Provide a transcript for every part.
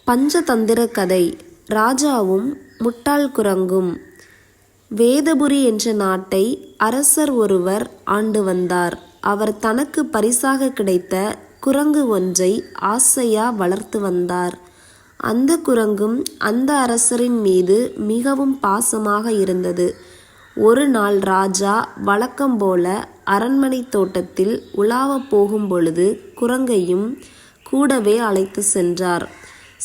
பஞ்சதந்திர கதை. ராஜாவும் முட்டாள் குரங்கும். வேதபுரி என்ற நாட்டை அரசர் ஒருவர் ஆண்டு வந்தார். அவர் தனக்கு பரிசாக கிடைத்த குரங்கு ஒன்றை ஆசையா வளர்த்து வந்தார். அந்த குரங்கும் அந்த அரசரின் மீது மிகவும் பாசமாக இருந்தது. ஒரு நாள் ராஜா வழக்கம் போல அரண்மனை தோட்டத்தில் உலாவப் போகும் பொழுது குரங்கையும் கூடவே அழைத்து சென்றார்.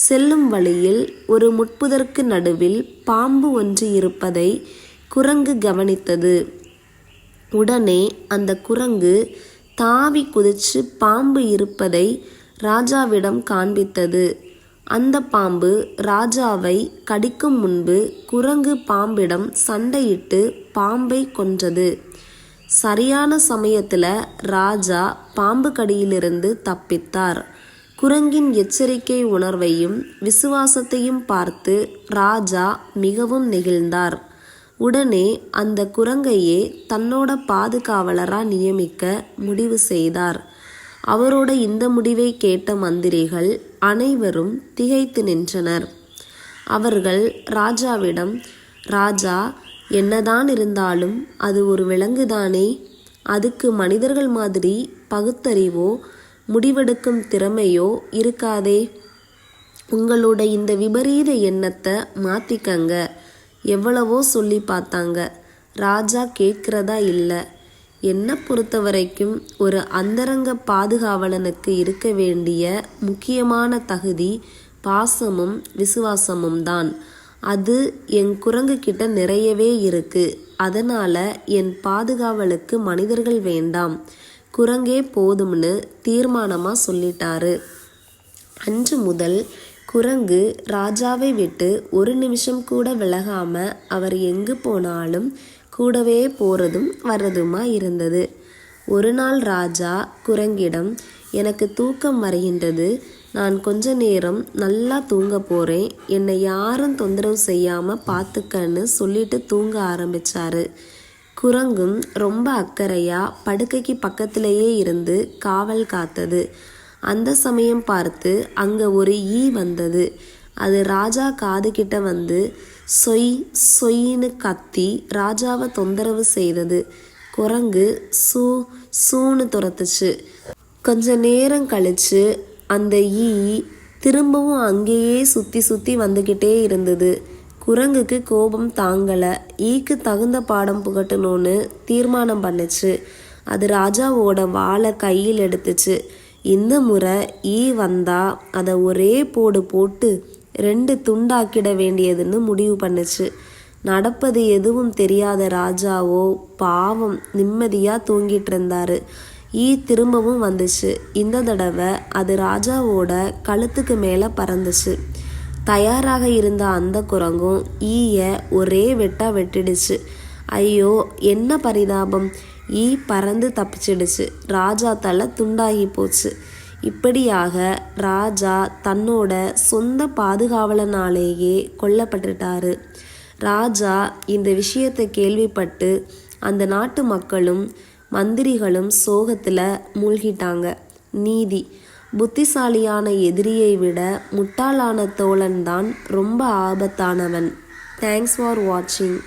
செல்லும் வழியில் ஒரு முட்புதருக்கு நடுவில் பாம்பு ஒன்று இருப்பதை குரங்கு கவனித்தது. உடனே அந்த குரங்கு தாவி குதிச்சு பாம்பு இருப்பதை ராஜாவிடம் காண்பித்தது. அந்த பாம்பு ராஜாவை கடிக்கும் முன்பு குரங்கு பாம்பிடம் சண்டையிட்டு பாம்பை கொன்றது. சரியான சமயத்துல ராஜா பாம்பு கடியிலிருந்து தப்பித்தார். குரங்கின் எச்சரிக்கை உணர்வையும் விசுவாசத்தையும் பார்த்து ராஜா மிகவும் நெகிழ்ந்தார். உடனே அந்த குரங்கையே தன்னோட பாதுகாவலரா நியமிக்க முடிவு செய்தார். அவரோட இந்த முடிவை கேட்ட மந்திரிகள் அனைவரும் திகைத்து நின்றனர். அவர்கள் ராஜாவிடம், ராஜா, என்னதான் இருந்தாலும் அது ஒரு விலங்குதானே, அதுக்கு மனிதர்கள் மாதிரி பகுத்தறிவோ முடிவெடுக்கும் திறமையோ இருக்காதே. உங்களோட இந்த விபரீத எண்ணத்தை மாத்திக்கங்க. எவ்வளவோ சொல்லி பார்த்தாங்க. ராஜா கேட்கிறதா இல்லை. என்னை பொறுத்த வரைக்கும் ஒரு அந்தரங்க பாதுகாவலனுக்கு இருக்க வேண்டிய முக்கியமான தகுதி பாசமும் விசுவாசமும் தான். அது என் குரங்கு கிட்ட நிறையவே இருக்கு. அதனால என் பாதுகாவலுக்கு மனிதர்கள் வேண்டாம், குரங்கே போதும்னு தீர்மானமாக சொல்லிட்டாரு. அன்று முதல் குரங்கு ராஜாவை விட்டு ஒரு நிமிஷம் கூட விலகாம அவர் எங்கு போனாலும் கூடவே போறதும் வர்றதுமா இருந்தது. ஒரு நாள் ராஜா குரங்கிடம், எனக்கு தூக்கம் வருகின்றது, நான் கொஞ்ச நேரம் நல்லா தூங்க போறேன், என்னை யாரும் தொந்தரவு செய்யாம பார்த்துக்கன்னு சொல்லிட்டு தூங்க ஆரம்பிச்சாரு. குரங்கும் ரொம்ப அக்கறையா படுக்கைக்கு பக்கத்திலேயே இருந்து காவல் காத்தது. அந்த சமயம் பார்த்து அங்க ஒரு ஈ வந்தது. அது ராஜா காது கிட்ட வந்து சொய் சொயின்னு கத்தி ராஜாவை தொந்தரவு செய்தது. குரங்கு சூ சூன்னு துரத்துச்சு. கொஞ்ச நேரம் கழிச்சு அந்த ஈ திரும்பவும் அங்கேயே சுத்தி சுத்தி வந்துகிட்டே இருந்தது. குரங்குக்கு கோபம் தாங்கலை. ஈக்கு தகுந்த பாடம் புகட்டணும்னு தீர்மானம் பண்ணுச்சு. அது ராஜாவோட வாளை கையில் எடுத்துச்சு. இந்த முறை ஈ வந்தா அதை ஒரே போடு போட்டு 2 துண்டாக்கிட வேண்டியதுன்னு முடிவு பண்ணுச்சு. நடப்பது எதுவும் தெரியாத ராஜாவோ பாவம் நிம்மதியா தூங்கிட்டு இருந்தாரு. ஈ திரும்பவும் வந்துச்சு. இந்த தடவை அது ராஜாவோட கழுத்துக்கு மேல பறந்துச்சு. தயாராக இருந்த அந்த குரங்கும் ஈய ஒரே வெட்டா வெட்டிடுச்சு. ஐயோ, என்ன பரிதாபம்! ஈ பறந்து தப்பிச்சிடுச்சு. ராஜா தலை துண்டாகி போச்சு. இப்படியாக ராஜா தன்னோட சொந்த பாதுகாவலனாலேயே கொல்லப்பட்டுட்டாரு. ராஜா இந்த விஷயத்தை கேள்விப்பட்டு அந்த நாட்டு மக்களும் மந்திரிகளும் சோகத்துல மூழ்கிட்டாங்க. நீதி: புத்திசாலியான எதிரியை விட முட்டாளான தோழன்தான் ரொம்ப ஆபத்தானவன். தேங்க்ஸ் ஃபார் வாட்சிங்.